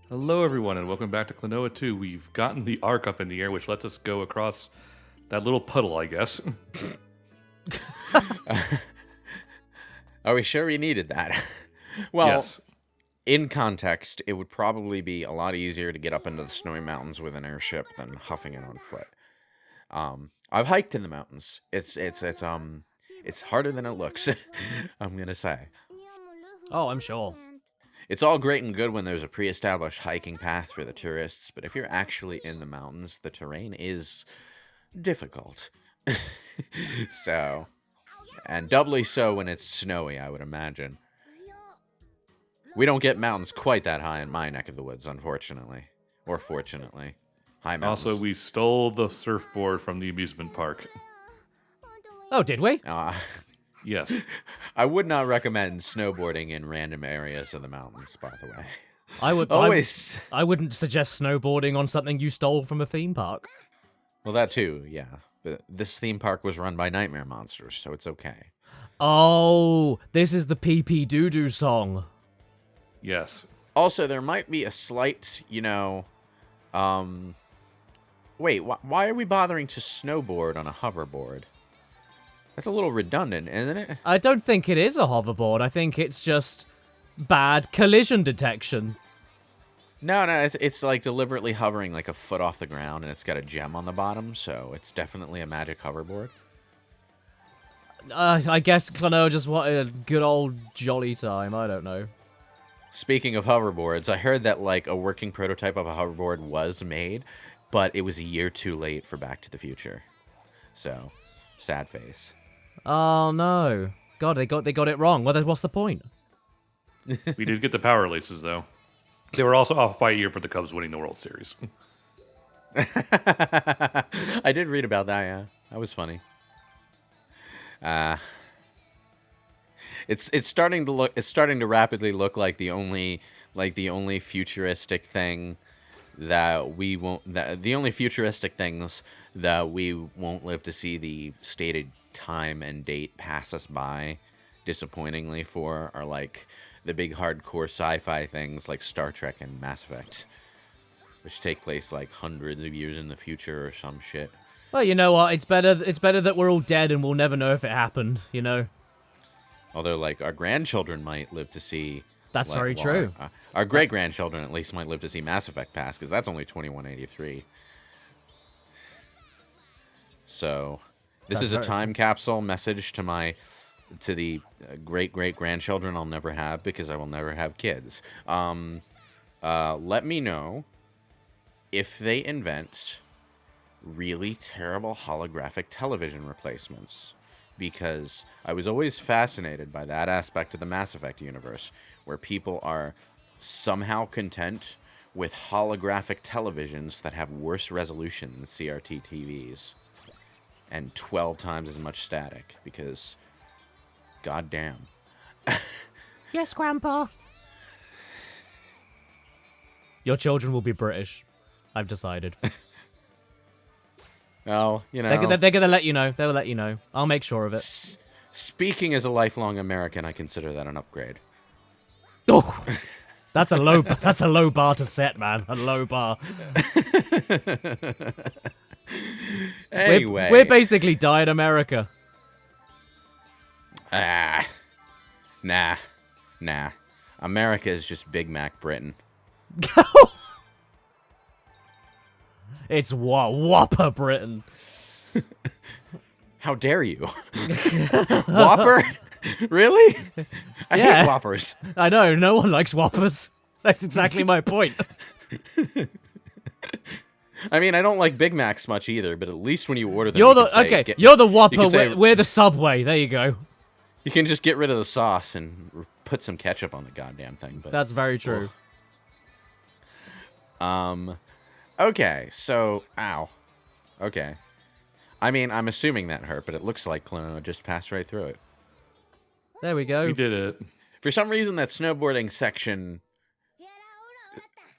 Hello, everyone, and welcome back to Klonoa 2. We've gotten the arc up in the air, which lets us go across that little puddle, I guess. Are we sure we needed that? Well, Yes. in context, it would probably be a lot easier to get up into the snowy mountains with an airship than huffing it on foot. I've hiked in the mountains. It's harder than it looks. I'm gonna say. Oh, I'm sure. It's all great and good when there's a pre-established hiking path for the tourists, but if you're actually in the mountains, the terrain is difficult. So, and doubly so when it's snowy, I would imagine. We don't get mountains quite that high in my neck of the woods, unfortunately. Or fortunately. High mountains. Also, we stole the surfboard from the amusement park. Oh, did we? Yes. I would not recommend snowboarding in random areas of the mountains, by the way. I would Always. I wouldn't suggest snowboarding on something you stole from a theme park. Well, that too, yeah. But this theme park was run by nightmare monsters, so it's okay. Oh, this is the Pee Pee Doo Doo song. Yes. Also, there might be a slight, wait, why are we bothering to snowboard on a hoverboard? That's a little redundant, isn't it? I don't think it is a hoverboard. I think it's just bad collision detection. No, it's like deliberately hovering like a foot off the ground, and it's got a gem on the bottom, so it's definitely a magic hoverboard. I guess Klonoa just wanted a good old jolly time. I don't know. Speaking of hoverboards, I heard that like a working prototype of a hoverboard was made, but it was a year too late for Back to the Future. So, sad face. Oh no! God, they got it wrong. Well, then what's the point? We did get the power releases, though. They were also off by a year for the Cubs winning the World Series. I did read about that, yeah. That was funny. It's starting to rapidly look like the only futuristic thing that we won't the only futuristic things that we won't live to see the stated time and date pass us by disappointingly for are like the big hardcore sci-fi things like Star Trek and Mass Effect, which take place like hundreds of years in the future or some shit. Well, you know what? It's better that we're all dead and we'll never know if it happened. You know. Although, like, our grandchildren might live to see. That's very true. Our great grandchildren at least might live to see Mass Effect pass because that's only 2183. So, this is a time capsule message to the great grandchildren I'll never have because I will never have kids. Let me know if they invent really terrible holographic television replacements, because I was always fascinated by that aspect of the Mass Effect universe, where people are somehow content with holographic televisions that have worse resolution than CRT TVs and 12 times as much static, because goddamn. Yes, Grandpa. Your children will be British. I've decided. Well, you know. They're gonna let you know. They'll let you know. I'll make sure of it. Speaking as a lifelong American, I consider that an upgrade. Oh, that's a low bar to set, man. A low bar. Anyway, we're basically Diet America. Nah. America is just Big Mac Britain. It's Whopper Britain. How dare you? Whopper? Really? I hate Whoppers. I know, no one likes Whoppers. That's exactly my point. I mean, I don't like Big Macs much either, but at least when you order them, You're the Whopper, we're the Subway. There you go. You can just get rid of the sauce and put some ketchup on the goddamn thing. But that's very true. Okay, so, ow. Okay. I mean, I'm assuming that hurt, but it looks like Klonoa just passed right through it. There we go. We did it. For some reason, that snowboarding section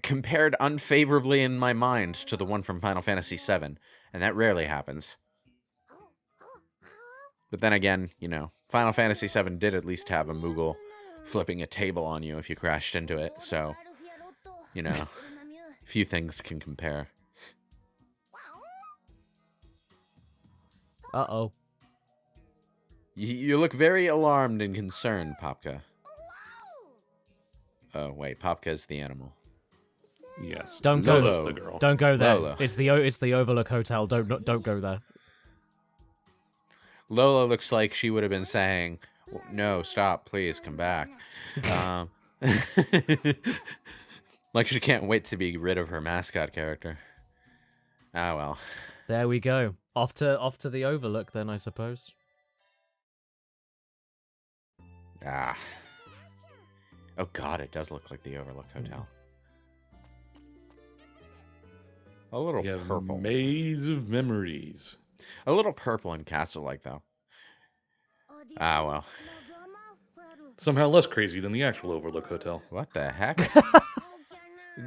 compared unfavorably in my mind to the one from Final Fantasy VII, and that rarely happens. But then again, Final Fantasy VII did at least have a Moogle flipping a table on you if you crashed into it, so You know, few things can compare. Uh-oh. You look very alarmed and concerned, Popka. Oh, wait, Popka's the animal. Yes. Don't go. Lola's the girl. Don't go there. Lola. It's the Overlook Hotel. Don't go there. Lola looks like she would have been saying, "No, stop, please, come back." Like she can't wait to be rid of her mascot character. Ah, well. There we go. Off to the Overlook then, I suppose. Ah. Oh god, it does look like the Overlook Hotel. A little Yeah, purple. Maze of Memories. A little purple and castle-like, though. Ah, well. Somehow less crazy than the actual Overlook Hotel. What the heck?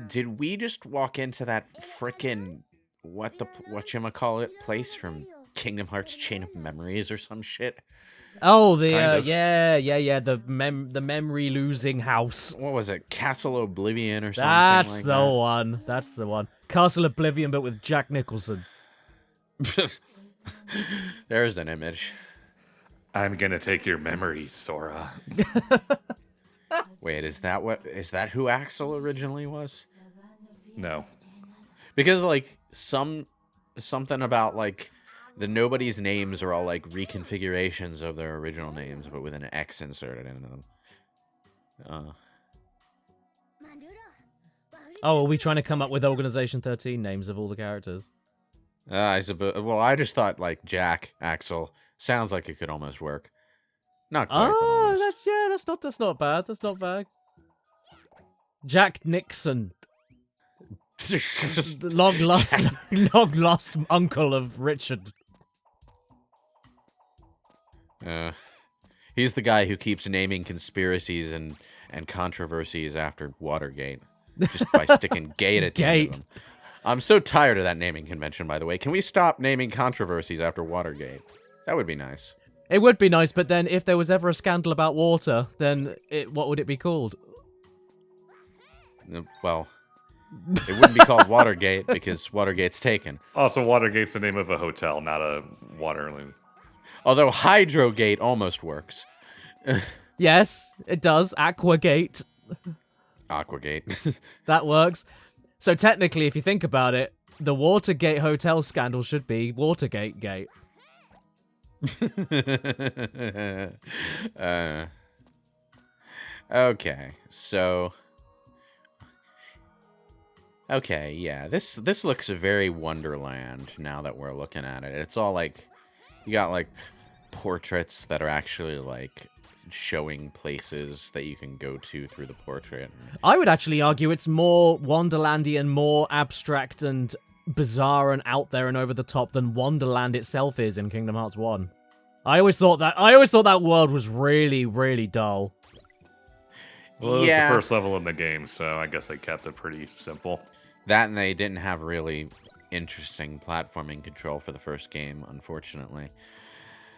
Did we just walk into that frickin' whatchamacallit place from Kingdom Hearts Chain of Memories or some shit? Oh, the Kind of. the memory losing house. What was it? Castle Oblivion or something That's like the one. That's the one. Castle Oblivion, but with Jack Nicholson. that? There's an image. I'm gonna take your memories, Sora. Wait, is that who Axel originally was? No. Because like something about like the nobody's names are all like reconfigurations of their original names, but with an X inserted into them. Oh, are we trying to come up with Organization 13 names of all the characters? I suppose. Well, I just thought like Jack Axel sounds like it could almost work. Not quite. But Oh, almost. that's not bad. That's not bad. Jack Nixon, long lost uncle of Richard. He's the guy who keeps naming conspiracies and controversies after Watergate, just by sticking gate at the end of Gate. them. I'm so tired of that naming convention, by the way. Can we stop naming controversies after Watergate? That would be nice. It would be nice, but then if there was ever a scandal about water, then what would it be called? Well, it wouldn't be called Watergate because Watergate's taken. Also, Watergate's the name of a hotel, not a water. Although Hydrogate almost works. Yes, it does. Aquagate. Aquagate. That works. So technically, if you think about it, the Watergate hotel scandal should be Watergate Gate. Okay, so... Okay, yeah, this looks very Wonderland now that we're looking at it. It's all like... You got, like, portraits that are actually, like, showing places that you can go to through the portrait. I would actually argue it's more Wonderlandian, more abstract and bizarre and out there and over the top than Wonderland itself is in Kingdom Hearts 1. I always thought that world was really, really dull. Well, it was Yeah. the first level in the game, so I guess they kept it pretty simple. That and they didn't have really interesting platforming control for the first game, unfortunately.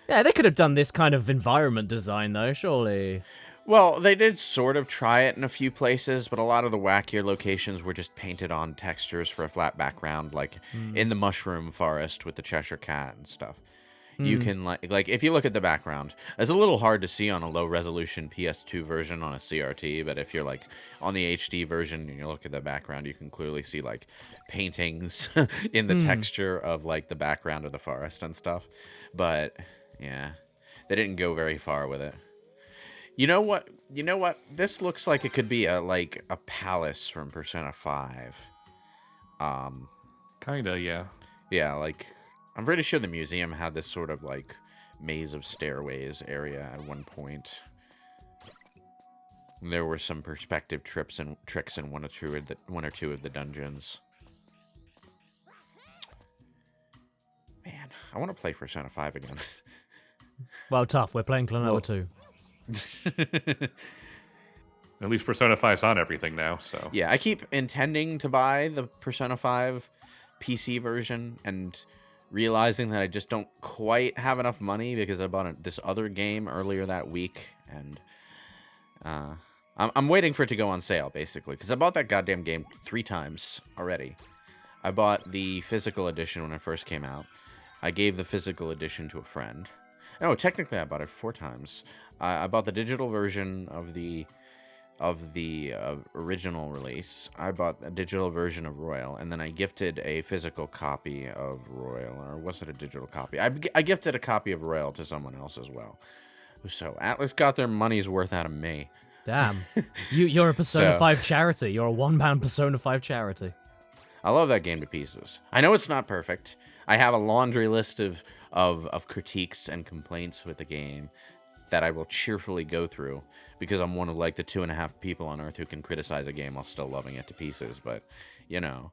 Yeah, they could have done this kind of environment design, though, surely. Well, they did sort of try it in a few places, but a lot of the wackier locations were just painted on textures for a flat background, like in the Mushroom Forest with the Cheshire Cat and stuff. You can, like if you look at the background, it's a little hard to see on a low-resolution PS2 version on a CRT, but if you're, like, on the HD version and you look at the background, you can clearly see, like, paintings in the texture of, like, the background of the forest and stuff. But, yeah, they didn't go very far with it. You know what? This looks like it could be a palace from Persona 5. Kinda, yeah. Yeah, like, I'm pretty sure the museum had this sort of, like, maze of stairways area at one point. There were some perspective tricks in one or two of the dungeons. Man, I want to play Persona 5 again. Well, tough. We're playing Klonoa 2. At least Persona 5's on everything now, so. Yeah, I keep intending to buy the Persona 5 PC version and realizing that I just don't quite have enough money because I bought this other game earlier that week, and I I'm waiting for it to go on sale, basically, because I bought that goddamn game 3 times already. I bought the physical edition when it first came out. I gave the physical edition to a friend. No, technically I bought it 4 times. I bought the digital version of the original release. I bought a digital version of Royal, and then I gifted a physical copy of Royal, or was it a digital copy? I gifted a copy of Royal to someone else as well. So Atlas got their money's worth out of me. Damn. You're a Persona 5 charity. You're a one-man Persona 5 charity. I love that game to pieces. I know it's not perfect. I have a laundry list of critiques and complaints with the game that I will cheerfully go through, because I'm one of like the 2.5 people on Earth who can criticize a game while still loving it to pieces. But, you know.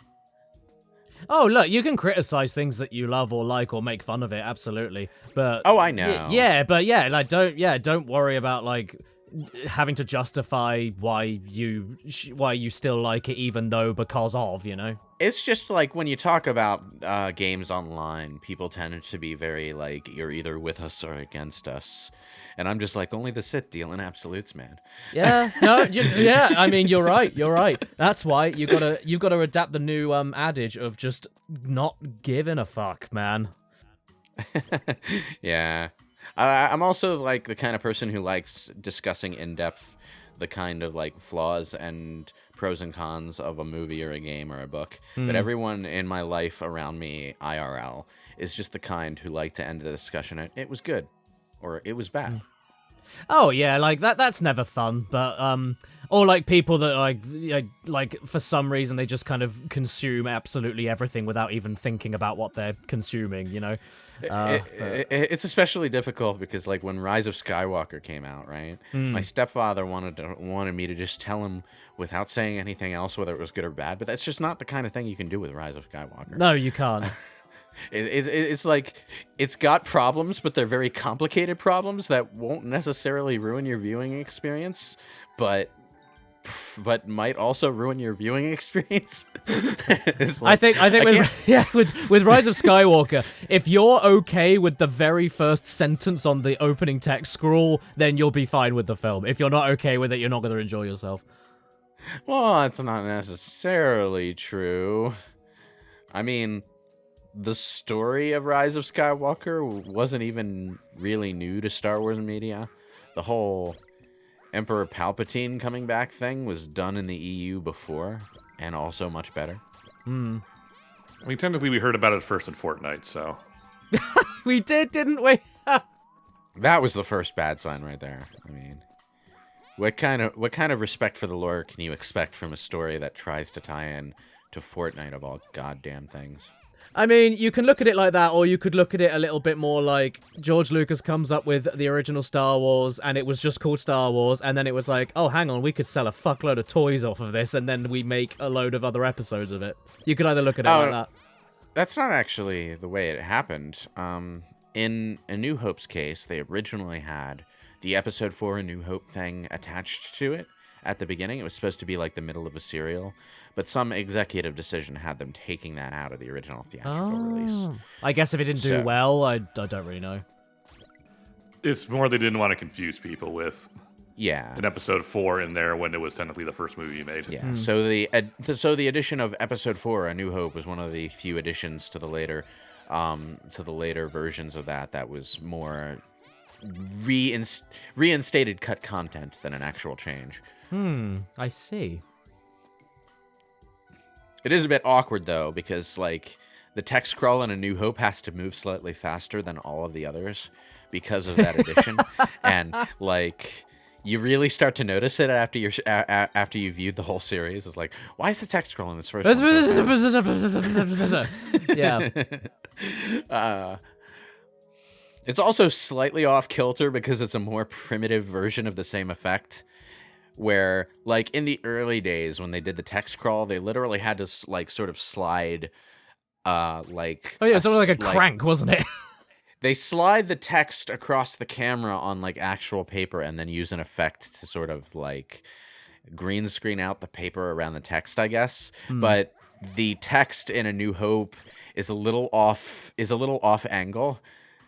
Oh, look, you can criticize things that you love or like or make fun of it, absolutely. But oh, I know. Like don't worry about like having to justify why you still like it, even though because of, you know. It's just like when you talk about games online, people tend to be very like, you're either with us or against us. And I'm just like, only the Sith deal in absolutes, man. Yeah, no, yeah. I mean, you're right. That's why you gotta adapt the new adage of just not giving a fuck, man. Yeah, I'm also like the kind of person who likes discussing in depth the kind of like flaws and pros and cons of a movie or a game or a book. But everyone in my life around me, IRL, is just the kind who like to end the discussion at, it was good. Or it was bad. Oh yeah, like that's never fun. But or like people that like for some reason they just kind of consume absolutely everything without even thinking about what they're consuming, you know. It's especially difficult because like when Rise of Skywalker came out, right? My stepfather wanted me to just tell him without saying anything else whether it was good or bad. But that's just not the kind of thing you can do with Rise of Skywalker. No, you can't. It's like, it's got problems, but they're very complicated problems that won't necessarily ruin your viewing experience, but might also ruin your viewing experience. Like, I think with Rise of Skywalker, if you're okay with the very first sentence on the opening text scroll, then you'll be fine with the film. If you're not okay with it, you're not going to enjoy yourself. Well, that's not necessarily true. I mean, the story of Rise of Skywalker wasn't even really new to Star Wars media. The whole Emperor Palpatine coming back thing was done in the EU before, and also much better. I mean, technically we heard about it first in Fortnite, so... We did, didn't we? That was the first bad sign right there. I mean, what kind of respect for the lore can you expect from a story that tries to tie in to Fortnite of all goddamn things? I mean, you can look at it like that, or you could look at it a little bit more like George Lucas comes up with the original Star Wars, and it was just called Star Wars, and then it was like, oh, hang on, we could sell a fuckload of toys off of this, and then we make a load of other episodes of it. You could either look at it like that. That's not actually the way it happened. In A New Hope's case, they originally had the Episode 4 A New Hope thing attached to it at the beginning. It was supposed to be like the middle of a serial. But some executive decision had them taking that out of the original theatrical release. I guess if it didn't do well, I don't really know. It's more they didn't want to confuse people with an episode 4 in there when it was technically the first movie you made. Yeah. So the addition of Episode 4, A New Hope, was one of the few additions to the later versions of that was more reinstated cut content than an actual change. I see. It is a bit awkward, though, because, like, the text scroll in A New Hope has to move slightly faster than all of the others because of that addition. And, like, you really start to notice it after you viewed the whole series. It's like, why is the text scroll in this first one so Yeah. It's also slightly off kilter because it's a more primitive version of the same effect. Where, like, in the early days when they did the text crawl, they literally had to, like, sort of slide, like... Oh, yeah, sort of like a crank, wasn't it? They slide the text across the camera on, like, actual paper and then use an effect to sort of, like, green screen out the paper around the text, I guess. But the text in A New Hope is a little off angle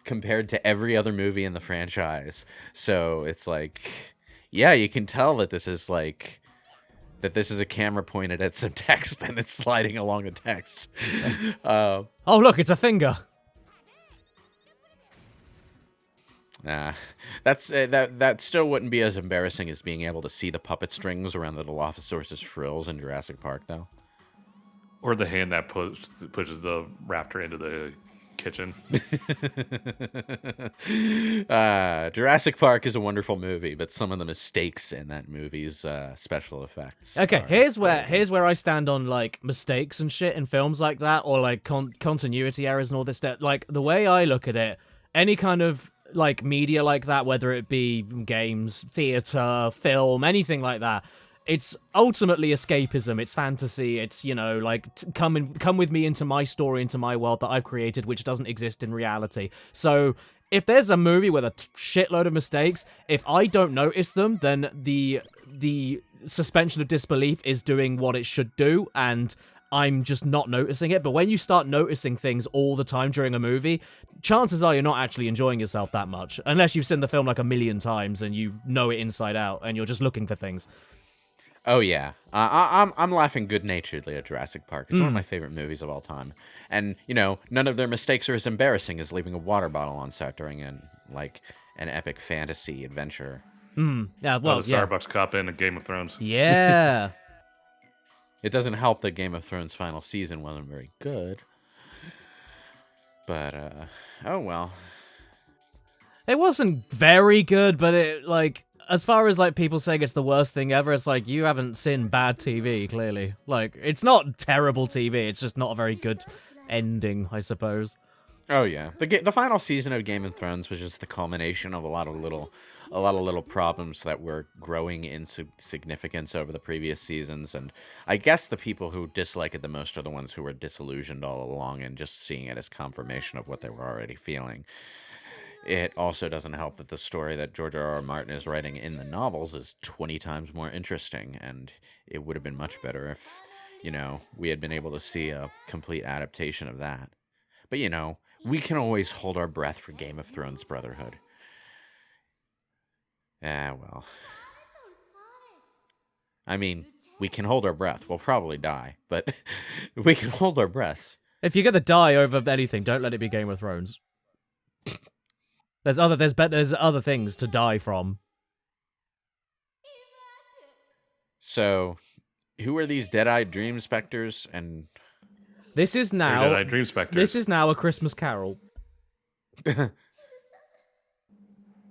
compared to every other movie in the franchise. So it's like... Yeah, you can tell that this is like this is a camera pointed at some text and it's sliding along the text. Oh, look, it's a finger. That still wouldn't be as embarrassing as being able to see the puppet strings around the Dilophosaurus's frills in Jurassic Park, though. Or the hand that pushes the raptor into the kitchen. Jurassic Park is a wonderful movie, but some of the mistakes in that movie's special effects. Okay, here's where I stand on like mistakes and shit in films like that, or like continuity errors and all this stuff. Like the way I look at it, any kind of like media like that, whether it be games, theater, film, anything like that, it's ultimately escapism. It's fantasy. It's, you know, like come with me into my story, into my world that I've created, which doesn't exist in reality. So if there's a movie with a shitload of mistakes, if I don't notice them, then the suspension of disbelief is doing what it should do, and I'm just not noticing it. But when you start noticing things all the time during a movie, chances are you're not actually enjoying yourself that much, unless you've seen the film like a million times and you know it inside out and you're just looking for things. Oh yeah, I'm laughing good-naturedly at Jurassic Park. It's one of my favorite movies of all time, and you know, none of their mistakes are as embarrassing as leaving a water bottle on set during an epic fantasy adventure. Yeah, well, the Starbucks cup in Game of Thrones. Yeah. It doesn't help that Game of Thrones' final season wasn't very good, but oh well. It wasn't very good, but it like. As far as, like, people saying it's the worst thing ever, it's like, you haven't seen bad TV, clearly. Like, it's not terrible TV, it's just not a very good ending, I suppose. Oh, yeah. The final season of Game of Thrones was just the culmination of a lot of little problems that were growing in significance over the previous seasons, and I guess the people who dislike it the most are the ones who were disillusioned all along and just seeing it as confirmation of what they were already feeling. It also doesn't help that the story that George R.R. Martin is writing in the novels is 20 times more interesting, and it would have been much better if, you know, we had been able to see a complete adaptation of that. But, you know, we can always hold our breath for Game of Thrones Brotherhood. Well. I mean, we can hold our breath. We'll probably die, but we can hold our breath. If you're gonna die over anything, don't let it be Game of Thrones. There's other things to die from. So, who are these dead-eyed dream specters? And this is now dead-eyed dream specters. This is now A Christmas Carol.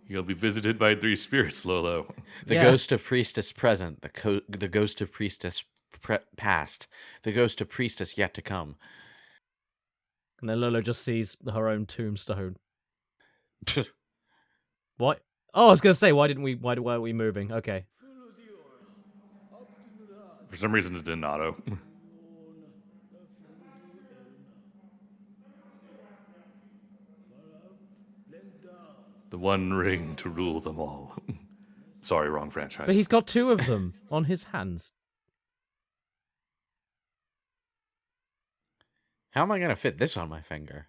You'll be visited by 3 spirits, Lolo. The ghost of Priestess present, the ghost of Priestess past, the ghost of Priestess yet to come. And then Lolo just sees her own tombstone. What? Oh, I was gonna say, why are we moving? Okay. For some reason, it didn't auto. The One Ring to rule them all. Sorry, wrong franchise. But he's got 2 of them on his hands. How am I gonna fit this on my finger?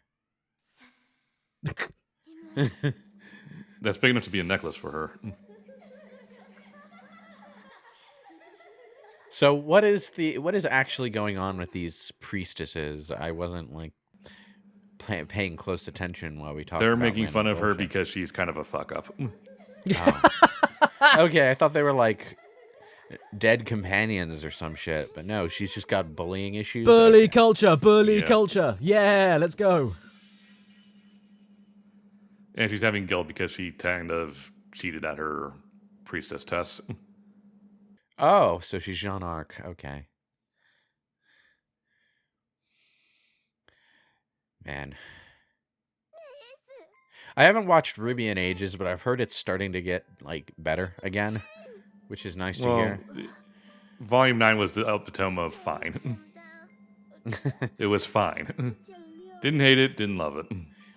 That's big enough to be a necklace for her. So what is actually going on with these priestesses? I wasn't like paying close attention while we talked. They're making fun of her because she's kind of a fuck up. Oh. Okay, I thought they were like dead companions or some shit, but no, she's just got bullying issues. Bully culture. Yeah, let's go. And she's having guilt because she kind of cheated at her priestess test. Oh, so she's Jeanne d'Arc. Okay. Man. I haven't watched RWBY in ages, but I've heard it's starting to get, like, better again, which is nice to hear. Volume 9 was the epitome of fine. It was fine. Didn't hate it, didn't love it.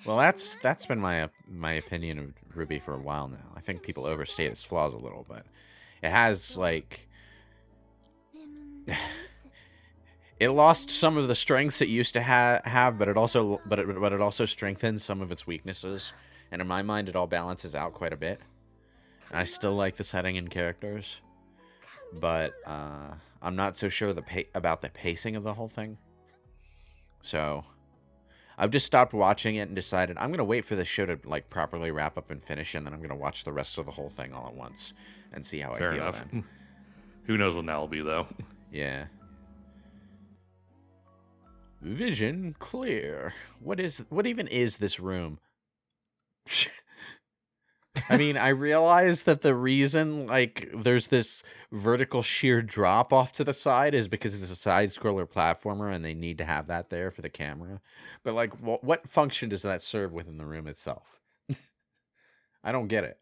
Well, that's been my opinion of RWBY for a while now. I think people overstate its flaws a little, but it has like it lost some of the strengths it used to have, but it also strengthened some of its weaknesses. And in my mind, it all balances out quite a bit. I still like the setting and characters, but I'm not so sure about the pacing of the whole thing. So I've just stopped watching it and decided I'm going to wait for the show to like properly wrap up and finish, and then I'm going to watch the rest of the whole thing all at once and see how Fair I feel enough. then. Who knows when that will be, though. Yeah. Vision clear. What even is this room? I mean, I realize that the reason like there's this vertical sheer drop off to the side is because it's a side-scroller platformer and they need to have that there for the camera. But like what function does that serve within the room itself? I don't get it.